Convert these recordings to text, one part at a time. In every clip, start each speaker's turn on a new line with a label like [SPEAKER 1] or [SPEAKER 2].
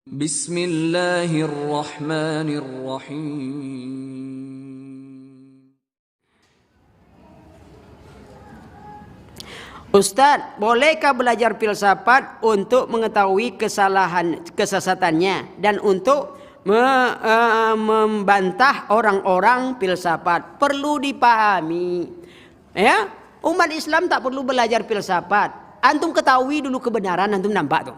[SPEAKER 1] Bismillahirrahmanirrahim.
[SPEAKER 2] Ustadz, bolehkah belajar filsafat untuk mengetahui kesesatannya dan untuk membantah orang-orang filsafat? Perlu dipahami, ya, umat Islam tak perlu belajar filsafat. Antum ketahui dulu kebenaran, antum nampak tuh.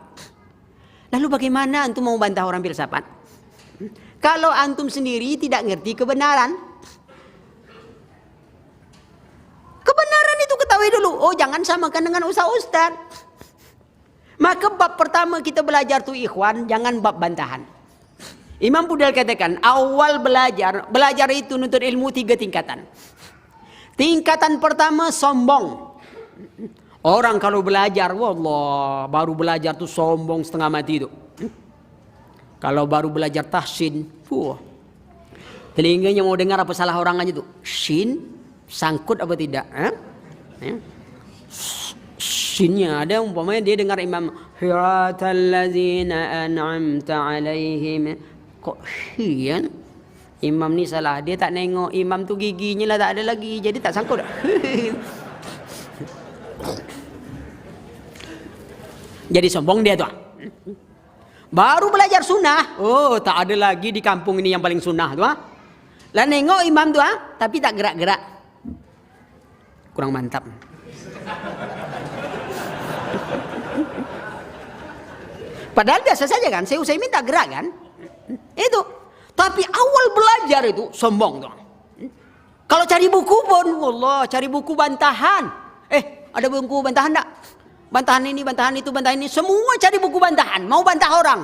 [SPEAKER 2] Lalu bagaimana antum mau bantah orang filsafat? Kalau antum sendiri tidak ngerti kebenaran, kebenaran itu ketahui dulu. Oh, jangan samakan dengan ustaz. Maka bab pertama kita belajar tuh ikhwan, jangan bab bantahan. Imam Budal katakan, awal belajar itu nuntut ilmu 3 tingkatan. Tingkatan pertama sombong. Orang kalau belajar, wallah, baru belajar tuh sombong setengah mati itu. Kalau baru belajar tahsin, telinganya mau dengar apa salah orang aja tuh. Shin, sangkut apa tidak? Shinnya ada, umpamanya dia dengar imam Hiratal ladzina an'amta alaihim. Kok hian? Imam ni salah, dia tak nengok imam tu giginya lah tak ada lagi, jadi tak sangkut. Jadi sombong dia tuh. Baru belajar sunnah, oh tak ada lagi di kampung ini yang paling sunnah tuh. Lah nengok imam tuh, tapi tak gerak-gerak. Kurang mantap. Padahal biasa saja kan, Syekh Utsaimin tak gerak kan? Itu. Tapi awal belajar itu sombong tuh. Kalau cari buku pun, wallah, cari buku bantahan. Ada buku bantahan enggak? Bantahan ini, bantahan itu, bantahan ini, semua cari buku bantahan, mau bantah orang.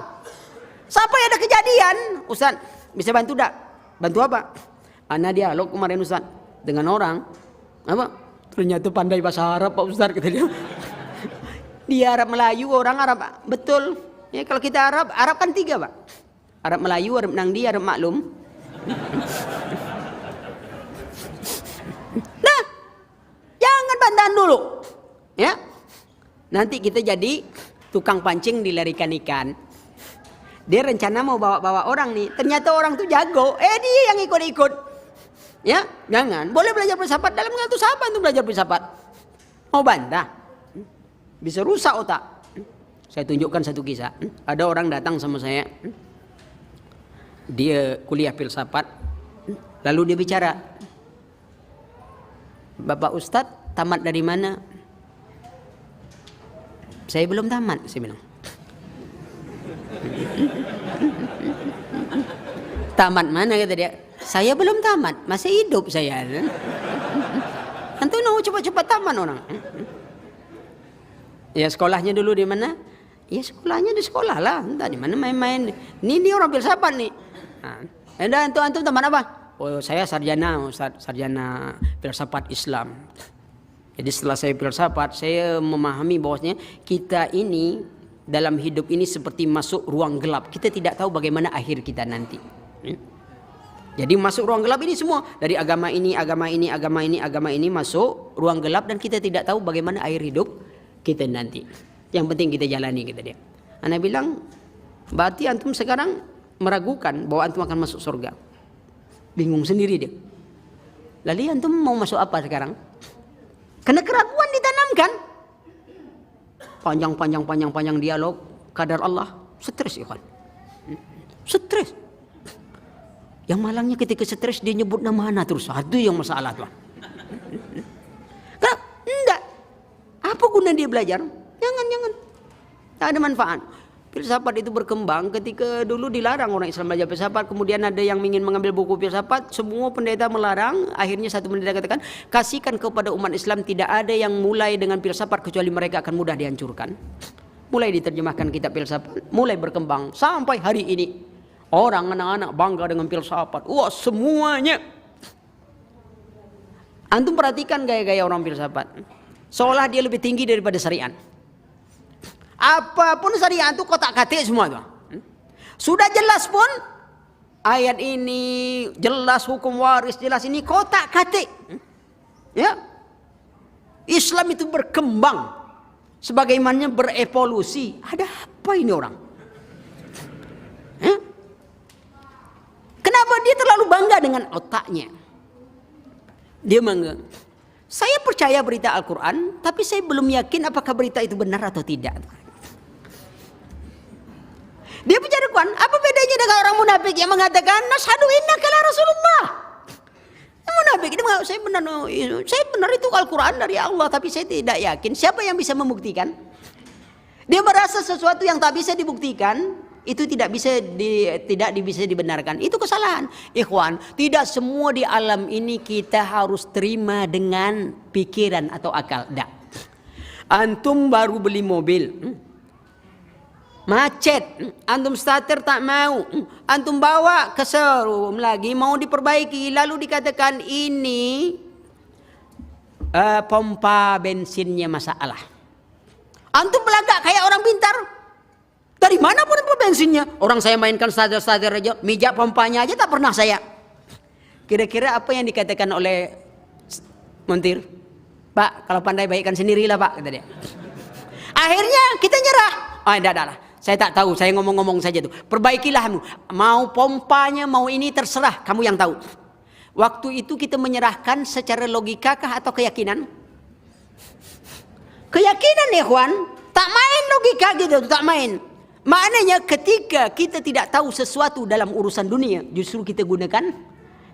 [SPEAKER 2] Sampai ada kejadian, Ustaz, bisa bantu enggak? Bantu apa? Ana dialog kemarin Ustaz dengan orang. Apa? Ternyata pandai bahasa Arab Pak Ustaz, kata dia. Dia Arab Melayu, orang Arab. Betul. Ya, kalau kita Arab kan 3, Pak. Arab Melayu, Arab Nangdi, Arab Maklum. Nah, jangan bantahan dulu. Ya. Nanti kita jadi tukang pancing dilarikan ikan. Dia rencana mau bawa-bawa orang nih. Ternyata orang tuh jago. Dia yang ikut-ikut. Ya, jangan. Boleh belajar filsafat dalam mengatur sahabat untuk belajar filsafat. Mau bantah, bisa rusak otak. Saya tunjukkan satu kisah. Ada orang datang sama saya. Dia kuliah filsafat. Lalu dia bicara, Bapak Ustadz tamat dari mana? Saya belum tamat, saya bilang. Tamat mana, kata dia? Saya belum tamat, masih hidup saya. Antum mau cepat-cepat tamat orang. Ya sekolahnya dulu di mana? Ya sekolahnya di sekolah lah, entah di mana main-main. Ini orang filsafat nih. Nah, antum tamat apa? Oh, saya sarjana, Ustaz, sarjana filsafat Islam. Jadi setelah saya filsafat, saya memahami bahwasanya kita ini dalam hidup ini seperti masuk ruang gelap. Kita tidak tahu bagaimana akhir kita nanti. Jadi masuk ruang gelap ini semua, dari agama ini, agama ini, agama ini, agama ini masuk ruang gelap dan kita tidak tahu bagaimana akhir hidup kita nanti. Yang penting kita jalani, kata dia. Ana bilang, berarti antum sekarang meragukan bahwa antum akan masuk surga. Bingung sendiri dia. Lalu antum mau masuk apa sekarang? Karena keraguan ditanamkan. Panjang dialog, kadar Allah, stres ikhwan. Stres. Yang malangnya ketika stres dia nyebut nama anak terus. Itu yang masalah tuh. Enggak. Apa guna dia belajar? Jangan. Tak ada manfaat. Filsafat itu berkembang ketika dulu dilarang orang Islam belajar filsafat. Kemudian ada yang ingin mengambil buku filsafat. Semua pendeta melarang. Akhirnya satu pendeta katakan, kasihkan kepada umat Islam, tidak ada yang mulai dengan filsafat kecuali mereka akan mudah dihancurkan. Mulai diterjemahkan kitab filsafat, mulai berkembang sampai hari ini. Orang anak-anak bangga dengan filsafat. Wah, semuanya. Antum perhatikan gaya-gaya orang filsafat. Seolah dia lebih tinggi daripada syariat. Apapun syariat itu kotak-katik semua tuh. Sudah jelas pun ayat ini, jelas hukum waris, jelas ini kotak-katik. Ya. Islam itu berkembang sebagaimana berevolusi. Ada apa ini orang? dia terlalu bangga dengan otaknya. Dia bangga. Saya percaya berita Al-Quran, tapi saya belum yakin apakah berita itu benar atau tidak. Dia bicara Quran, apa bedanya dengan orang munafik yang mengatakan nasyhadu innaka la Rasulullah? Yang munafik itu saya benar itu Al-Quran dari Allah, tapi saya tidak yakin. Siapa yang bisa membuktikan? Dia merasa sesuatu yang tak bisa dibuktikan itu tidak bisa dibenarkan. Itu kesalahan. Ikhwan, tidak semua di alam ini kita harus terima dengan pikiran atau akal. Tidak. Antum baru beli mobil, macet, antum starter tak mau, antum bawa ke showroom lagi mau diperbaiki, lalu dikatakan ini pompa bensinnya masalah. Antum belagak kayak orang pintar. Dari mana pompa bensinnya? Orang saya mainkan starter aja, mijak pompanya aja tak pernah saya. Kira-kira apa yang dikatakan oleh montir? Pak, kalau pandai baikkan sendirilah Pak, kata dia. Akhirnya kita nyerah. Tidak. Saya tak tahu, saya ngomong-ngomong saja tuh. Perbaikilah kamu. Mau pompanya, mau ini terserah, kamu yang tahu. Waktu itu kita menyerahkan secara logika kah atau keyakinan? Keyakinan ya kawan. Tak main logika gitu, tak main. Maknanya ketika kita tidak tahu sesuatu dalam urusan dunia, justru kita gunakan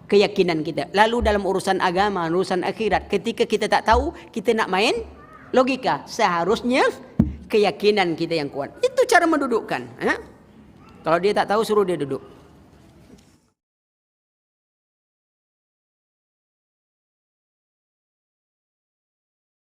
[SPEAKER 2] keyakinan kita. Lalu dalam urusan agama, urusan akhirat, ketika kita tak tahu, kita nak main logika. Seharusnya keyakinan kita yang kuat. Itu cara mendudukkan. Kalau dia tak tahu, suruh dia duduk.